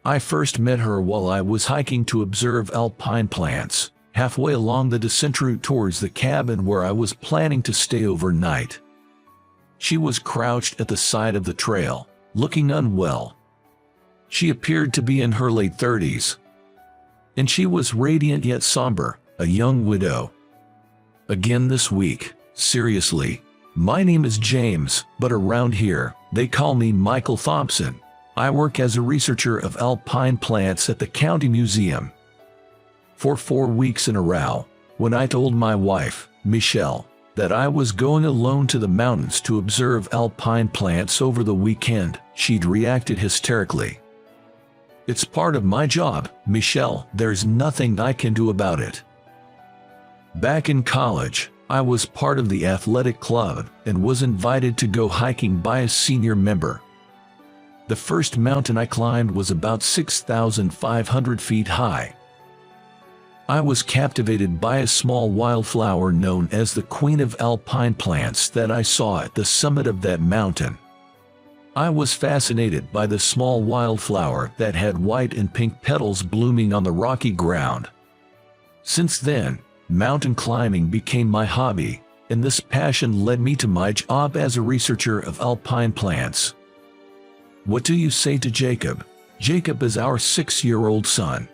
I first met her while I was hiking to observe alpine plants, halfway along the descent route towards the cabin where I was planning to stay overnight. She was crouched at the side of the trail, looking unwell. She appeared to be in her late 30s. And she was radiant yet somber, a young widow. Again this week, seriously. My name is James, but around here, they call me Michael Thompson. I work as a researcher of alpine plants at the County Museum. For 4 weeks in a row, when I told my wife, Michelle, that I was going alone to the mountains to observe alpine plants over the weekend, she'd reacted hysterically. It's part of my job, Michelle, there's nothing I can do about it. Back in college, I was part of the athletic club and was invited to go hiking by a senior member. The first mountain I climbed was about 6,500 feet high. I was captivated by a small wildflower known as the Queen of Alpine Plants that I saw at the summit of that mountain. I was fascinated by the small wildflower that had white and pink petals blooming on the rocky ground. Since then, mountain climbing became my hobby, and this passion led me to my job as a researcher of alpine plants. What do you say to Jacob? Jacob is our 6-year-old son.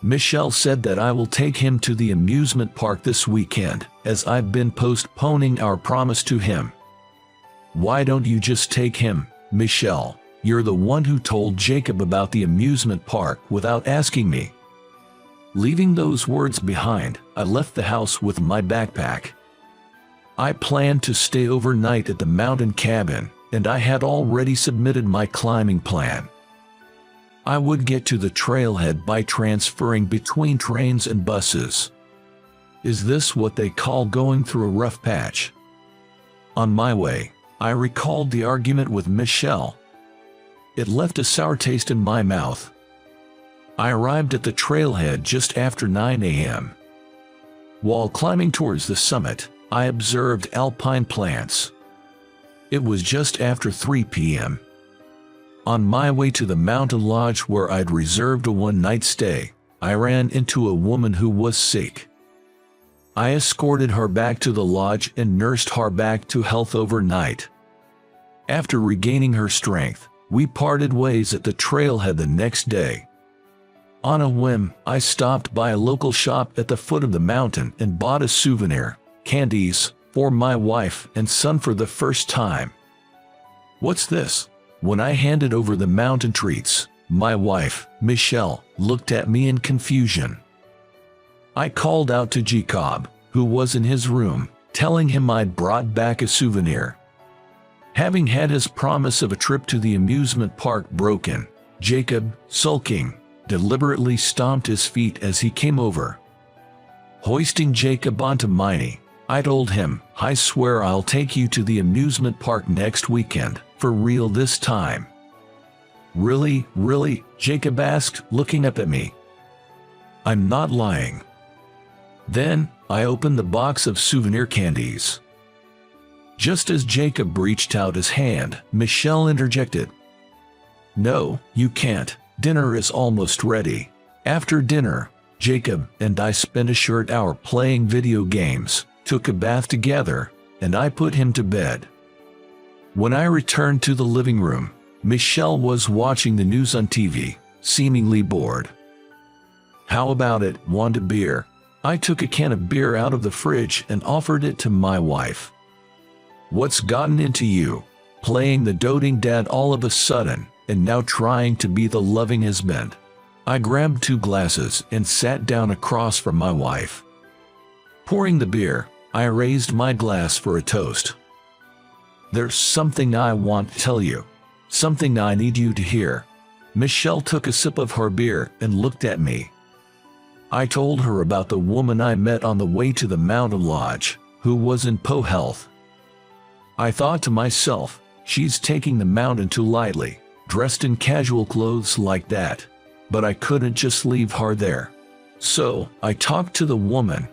Michelle said that I will take him to the amusement park this weekend, as I've been postponing our promise to him. Why don't you just take him, Michelle? You're the one who told Jacob about the amusement park without asking me. Leaving those words behind, I left the house with my backpack. I planned to stay overnight at the mountain cabin, and I had already submitted my climbing plan. I would get to the trailhead by transferring between trains and buses. Is this what they call going through a rough patch? On my way, I recalled the argument with Michelle. It left a sour taste in my mouth. I arrived at the trailhead just after 9 a.m. While climbing towards the summit, I observed alpine plants. It was just after 3 p.m. On my way to the mountain lodge where I'd reserved a one-night stay, I ran into a woman who was sick. I escorted her back to the lodge and nursed her back to health overnight. After regaining her strength, we parted ways at the trailhead the next day. On a whim, I stopped by a local shop at the foot of the mountain and bought a souvenir, candies, for my wife and son for the first time. What's this? When I handed over the mountain treats, my wife, Michelle, looked at me in confusion. I called out to Jacob, who was in his room, telling him I'd brought back a souvenir. Having had his promise of a trip to the amusement park broken, Jacob, sulking, deliberately stomped his feet as he came over. Hoisting Jacob onto my knee, I told him, I swear I'll take you to the amusement park next weekend, for real this time. Really, really? Jacob asked, looking up at me. I'm not lying. Then, I opened the box of souvenir candies. Just as Jacob reached out his hand, Michelle interjected. No, you can't. Dinner is almost ready. After dinner, Jacob and I spent a short hour playing video games, took a bath together, and I put him to bed. When I returned to the living room, Michelle was watching the news on TV, seemingly bored. How about it, want a beer? I took a can of beer out of the fridge and offered it to my wife. What's gotten into you? Playing the doting dad all of a sudden, and now trying to be the loving husband. I grabbed 2 glasses and sat down across from my wife. Pouring the beer, I raised my glass for a toast. There's something I want to tell you. Something I need you to hear. Michelle took a sip of her beer and looked at me. I told her about the woman I met on the way to the mountain lodge, who was in poor health. I thought to myself, she's taking the mountain too lightly, dressed in casual clothes like that. But I couldn't just leave her there. So, I talked to the woman.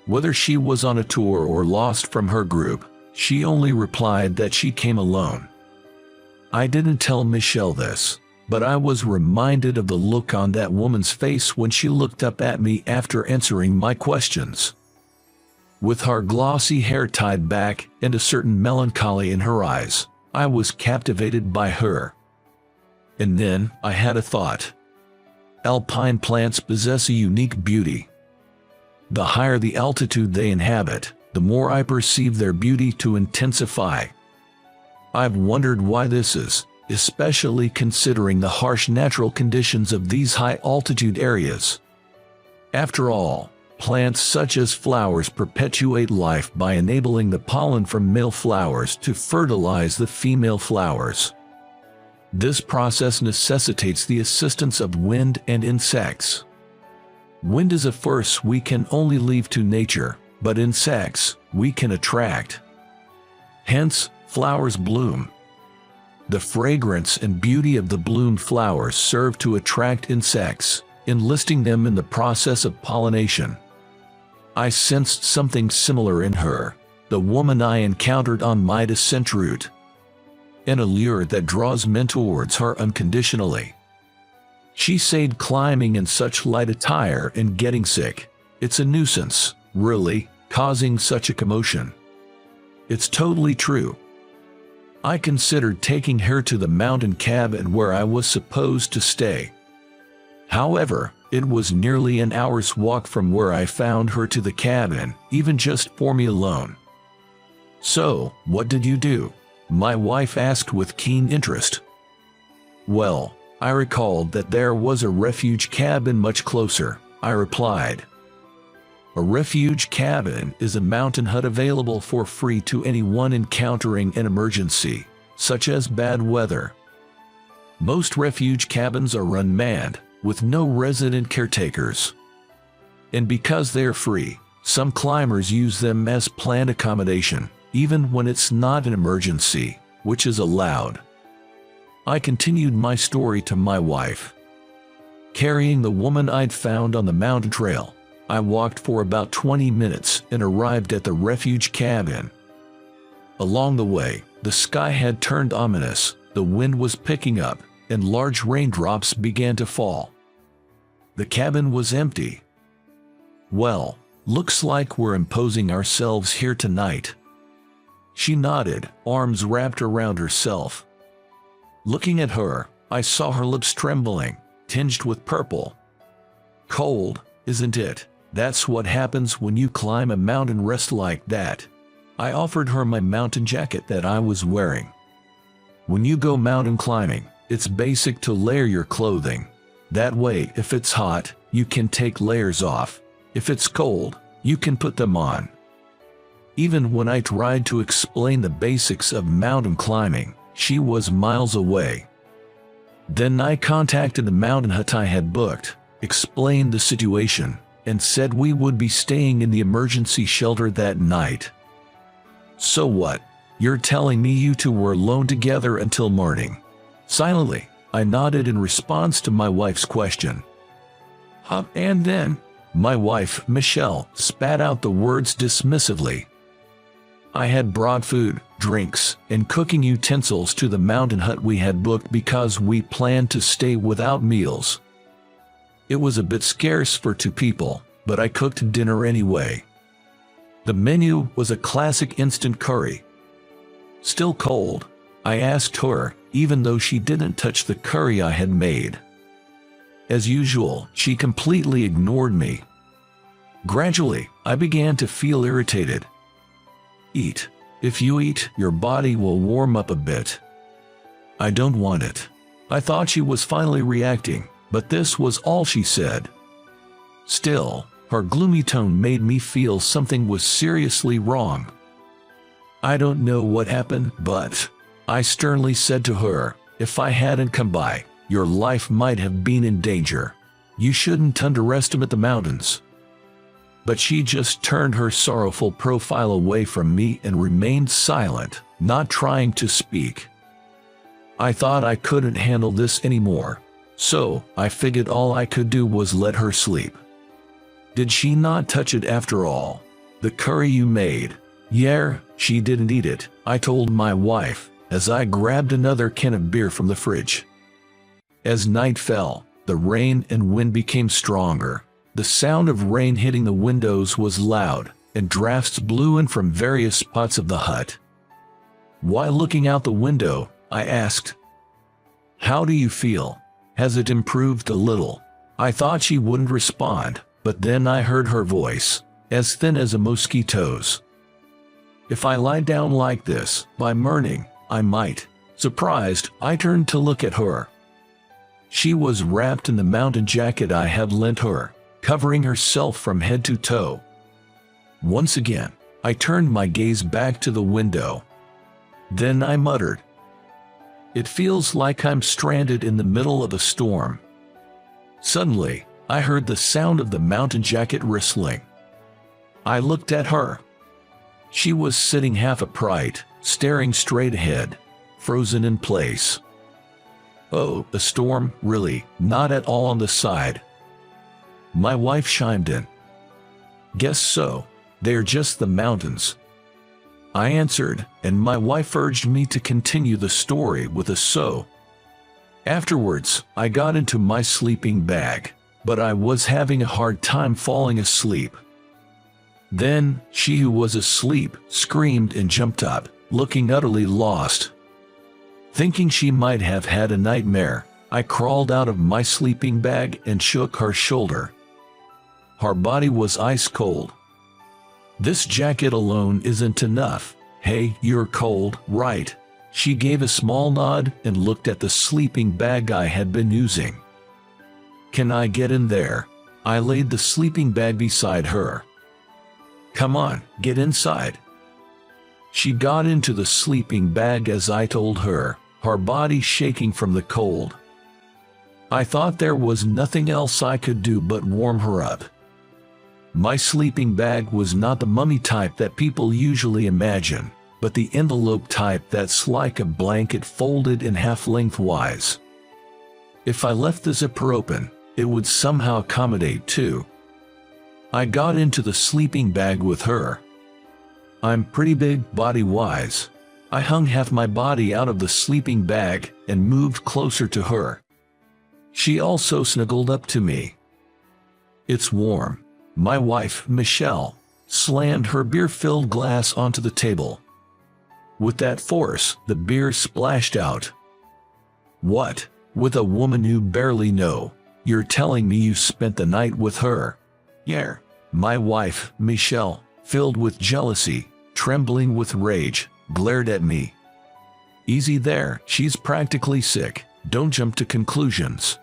Whether she was on a tour or lost from her group, she only replied that she came alone. I didn't tell Michelle this. but I was reminded of the look on that woman's face when she looked up at me after answering my questions. With her glossy hair tied back and a certain melancholy in her eyes, I was captivated by her. And then I had a thought. Alpine plants possess a unique beauty. The higher the altitude they inhabit, the more I perceive their beauty to intensify. I've wondered why this is, especially considering the harsh natural conditions of these high-altitude areas. After all, plants such as flowers perpetuate life by enabling the pollen from male flowers to fertilize the female flowers. This process necessitates the assistance of wind and insects. Wind is a force we can only leave to nature, but insects we can attract. Hence, flowers bloom. The fragrance and beauty of the bloomed flowers serve to attract insects, enlisting them in the process of pollination. I sensed something similar in her, the woman I encountered on my descent route. An allure that draws men towards her unconditionally. She said climbing in such light attire and getting sick, it's a nuisance, really, causing such a commotion. It's totally true. I considered taking her to the mountain cabin where I was supposed to stay. However, it was nearly an hour's walk from where I found her to the cabin, even just for me alone. So, what did you do? My wife asked with keen interest. Well, I recalled that there was a refuge cabin much closer, I replied. A refuge cabin is a mountain hut available for free to anyone encountering an emergency, such as bad weather. Most refuge cabins are unmanned, with no resident caretakers. And because they're free, some climbers use them as planned accommodation, even when it's not an emergency, which is allowed. I continued my story to my wife. Carrying the woman I'd found on the mountain trail, I walked for about 20 minutes and arrived at the refuge cabin. Along the way, the sky had turned ominous, the wind was picking up, and large raindrops began to fall. The cabin was empty. Well, looks like we're imposing ourselves here tonight. She nodded, arms wrapped around herself. Looking at her, I saw her lips trembling, tinged with purple. Cold, isn't it? That's what happens when you climb a mountain rest like that. I offered her my mountain jacket that I was wearing. When you go mountain climbing, it's basic to layer your clothing. That way, if it's hot, you can take layers off. If it's cold, you can put them on. Even when I tried to explain the basics of mountain climbing, she was miles away. Then I contacted the mountain hut I had booked, explained the situation, and said we would be staying in the emergency shelter that night. So what? You're telling me you two were alone together until morning? Silently, I nodded in response to my wife's question. And then, my wife, Michelle, spat out the words dismissively. I had brought food, drinks, and cooking utensils to the mountain hut we had booked because we planned to stay without meals. It was a bit scarce for two people, but I cooked dinner anyway. The menu was a classic instant curry. Still cold, I asked her, even though she didn't touch the curry I had made. As usual, she completely ignored me. Gradually, I began to feel irritated. Eat. If you eat, your body will warm up a bit. I don't want it. I thought she was finally reacting, but this was all she said. Still, her gloomy tone made me feel something was seriously wrong. I don't know what happened, but I sternly said to her, if I hadn't come by, your life might have been in danger. You shouldn't underestimate the mountains. But she just turned her sorrowful profile away from me and remained silent, not trying to speak. I thought I couldn't handle this anymore, so I figured all I could do was let her sleep. Did she not touch it after all? The curry you made? Yeah, she didn't eat it, I told my wife, as I grabbed another can of beer from the fridge. As night fell, the rain and wind became stronger. The sound of rain hitting the windows was loud, and drafts blew in from various spots of the hut. While looking out the window, I asked, "How do you feel? Has it improved a little?" I thought she wouldn't respond, but then I heard her voice, as thin as a mosquito's. "If I lie down like this, by morning, I might." Surprised, I turned to look at her. She was wrapped in the mountain jacket I had lent her, covering herself from head to toe. Once again, I turned my gaze back to the window. Then I muttered, "It feels like I'm stranded in the middle of a storm." Suddenly, I heard the sound of the mountain jacket rustling. I looked at her. She was sitting half upright, staring straight ahead, frozen in place. "Oh, a storm, really? Not at all on the side?" My wife chimed in. "Guess so. They're just the mountains," I answered, and my wife urged me to continue the story with a "so." Afterwards, I got into my sleeping bag, but I was having a hard time falling asleep. Then, she who was asleep screamed and jumped up, looking utterly lost. Thinking she might have had a nightmare, I crawled out of my sleeping bag and shook her shoulder. Her body was ice cold. "This jacket alone isn't enough. Hey, you're cold, right?" She gave a small nod and looked at the sleeping bag I had been using. "Can I get in there?" I laid the sleeping bag beside her. "Come on, get inside." She got into the sleeping bag as I told her, her body shaking from the cold. I thought there was nothing else I could do but warm her up. My sleeping bag was not the mummy type that people usually imagine, but the envelope type that's like a blanket folded in half lengthwise. If I left the zipper open, it would somehow accommodate two. I got into the sleeping bag with her. I'm pretty big body-wise. I hung half my body out of the sleeping bag and moved closer to her. She also snuggled up to me. "It's warm." My wife, Michelle, slammed her beer-filled glass onto the table. With that force, the beer splashed out. "What? With a woman you barely know? You're telling me you spent the night with her?" "Yeah." My wife, Michelle, filled with jealousy, trembling with rage, glared at me. "Easy there, she's practically sick. Don't jump to conclusions."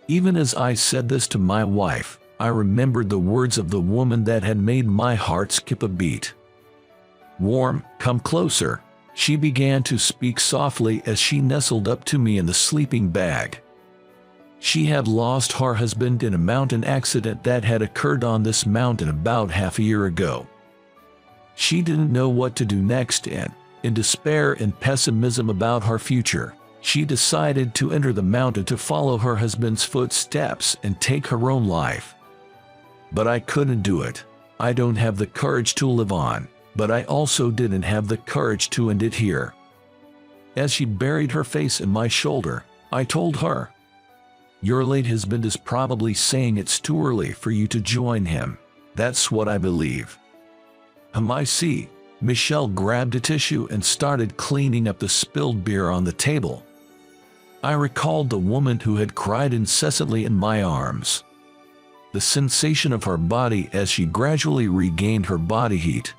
Even as I said this to my wife, I remembered the words of the woman that had made my heart skip a beat. "Warm, come closer." She began to speak softly as she nestled up to me in the sleeping bag. She had lost her husband in a mountain accident that had occurred on this mountain about half a year ago. She didn't know what to do next and, in despair and pessimism about her future, she decided to enter the mountain to follow her husband's footsteps and take her own life. But I couldn't do it. I don't have the courage to live on, but I also didn't have the courage to end it here. As she buried her face in my shoulder, I told her, "Your late husband is probably saying it's too early for you to join him. That's what I believe." I see. Michelle grabbed a tissue and started cleaning up the spilled beer on the table. I recalled the woman who had cried incessantly in my arms. The sensation of her body as she gradually regained her body heat.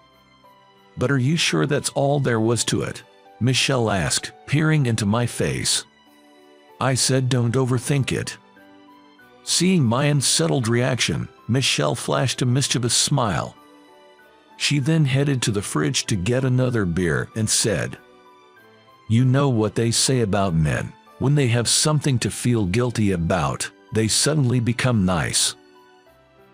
"But are you sure that's all there was to it?" Michelle asked, peering into my face. I said, "Don't overthink it." Seeing my unsettled reaction, Michelle flashed a mischievous smile. She then headed to the fridge to get another beer and said, "You know what they say about men. When they have something to feel guilty about, they suddenly become nice."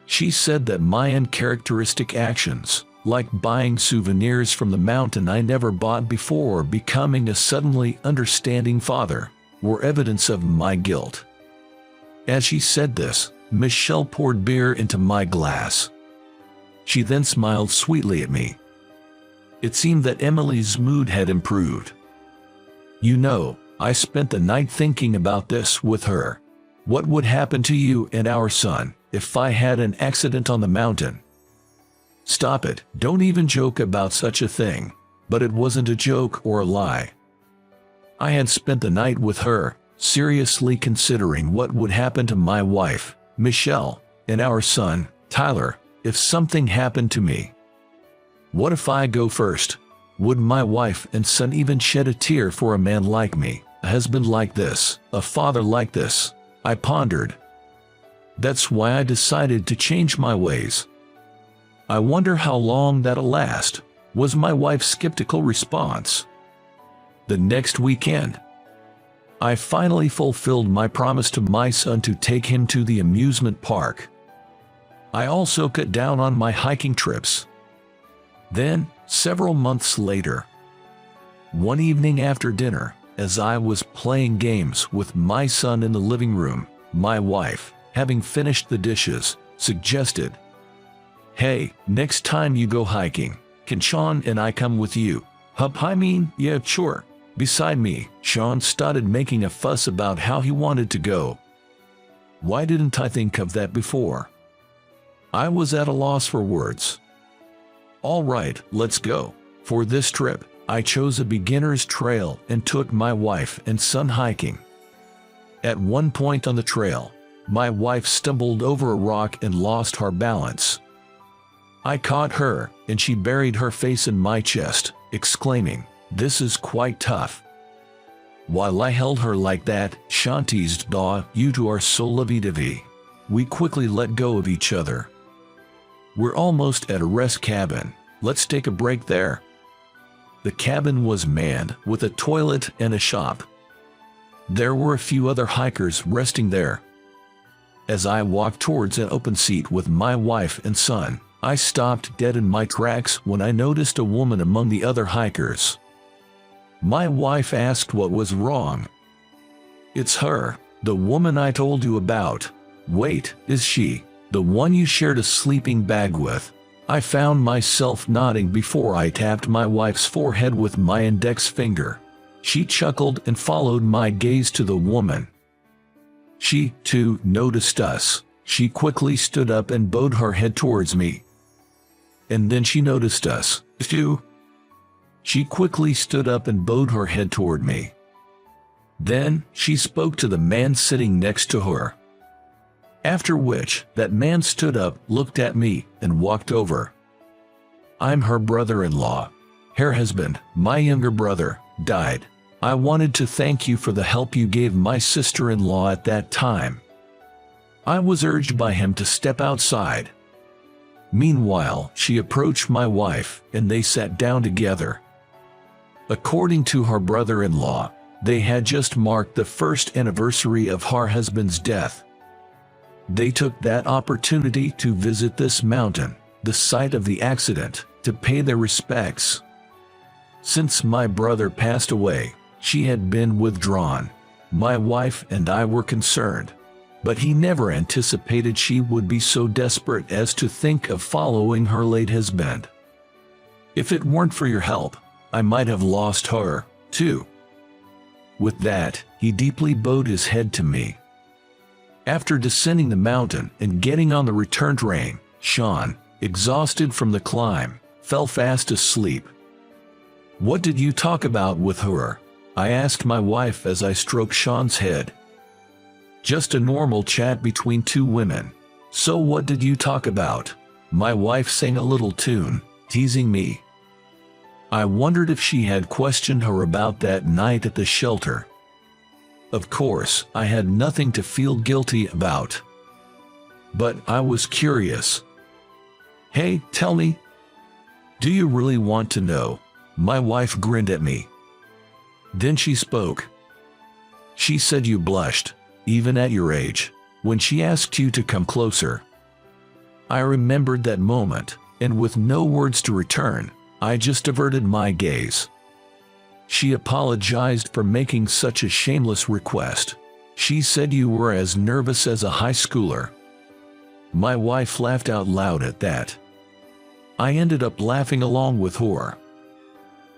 She said that my uncharacteristic actions, like buying souvenirs from the mountain I never bought before or becoming a suddenly understanding father, were evidence of my guilt. As she said this, Michelle poured beer into my glass. She then smiled sweetly at me. It seemed that Emily's mood had improved. "You know, I spent the night thinking about this with her. What would happen to you and our son if I had an accident on the mountain? Stop it, don't even joke about such a thing. But it wasn't a joke or a lie. I had spent the night with her, seriously considering what would happen to my wife, Michelle, and our son, Tyler, if something happened to me. What if I go first? Would my wife and son even shed a tear for a man like me, a husband like this, a father like this? I pondered. That's why I decided to change my ways. I wonder how long that'll last, was my wife's skeptical response. The next weekend, I finally fulfilled my promise to my son to take him to the amusement park. I also cut down on my hiking trips. Then, several months later, one evening after dinner, as I was playing games with my son in the living room, my wife, having finished the dishes, suggested, "Hey, next time you go hiking, can Sean and I come with you?" I mean, yeah, sure. Beside me, Sean started making a fuss about how he wanted to go. Why didn't I think of that before? I was at a loss for words. All right, let's go. For this trip, I chose a beginner's trail and took my wife and son hiking. At one point on the trail, my wife stumbled over a rock and lost her balance. I caught her, and she buried her face in my chest, exclaiming, "This is quite tough." While I held her like that, Shanti's "Daw, you two are so lovey-dovey." We quickly let go of each other. "We're almost at a rest cabin. Let's take a break there." The cabin was manned with a toilet and a shop. There were a few other hikers resting there. As I walked towards an open seat with my wife and son, I stopped dead in my tracks when I noticed a woman among the other hikers. My wife asked what was wrong. "It's her, the woman I told you about." "Wait, is she the one you shared a sleeping bag with?" I found myself nodding before I tapped my wife's forehead with my index finger. She chuckled and followed my gaze to the woman. She, too, noticed us. She quickly stood up and bowed her head towards me. And then she noticed us, too. She quickly stood up and bowed her head toward me. Then, she spoke to the man sitting next to her. After which, that man stood up, looked at me, and walked over. "I'm her brother-in-law. Her husband, my younger brother, died. I wanted to thank you for the help you gave my sister-in-law at that time." I was urged by him to step outside. Meanwhile, she approached my wife, and they sat down together. According to her brother-in-law, they had just marked the first anniversary of her husband's death. They took that opportunity to visit this mountain, the site of the accident, to pay their respects. Since my brother passed away, she had been withdrawn. My wife and I were concerned, but he never anticipated she would be so desperate as to think of following her late husband. "If it weren't for your help, I might have lost her, too." With that, he deeply bowed his head to me. After descending the mountain and getting on the return train, Sean, exhausted from the climb, fell fast asleep. "What did you talk about with her?" I asked my wife as I stroked Sean's head. "Just a normal chat between two women." "So what did you talk about?" My wife sang a little tune, teasing me. I wondered if she had questioned her about that night at the shelter. Of course, I had nothing to feel guilty about. But I was curious. "Hey, tell me. Do you really want to know?" My wife grinned at me. Then she spoke. She said you blushed, even at your age, when she asked you to come closer. I remembered that moment, and with no words to return, I just averted my gaze. She apologized for making such a shameless request. She said you were as nervous as a high schooler. My wife laughed out loud at that. I ended up laughing along with her.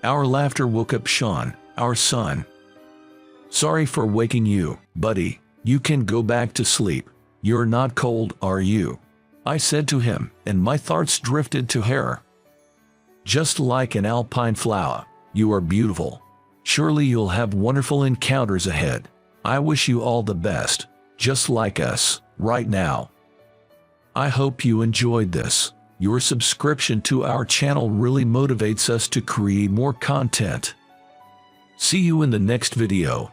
Our laughter woke up Sean, our son. Sorry for waking you, buddy. You can go back to sleep. You're not cold, are you? I said to him, and my thoughts drifted to her. Just like an alpine flower, you are beautiful. Surely you'll have wonderful encounters ahead. I wish you all the best, just like us, right now. I hope you enjoyed this. Your subscription to our channel really motivates us to create more content. See you in the next video.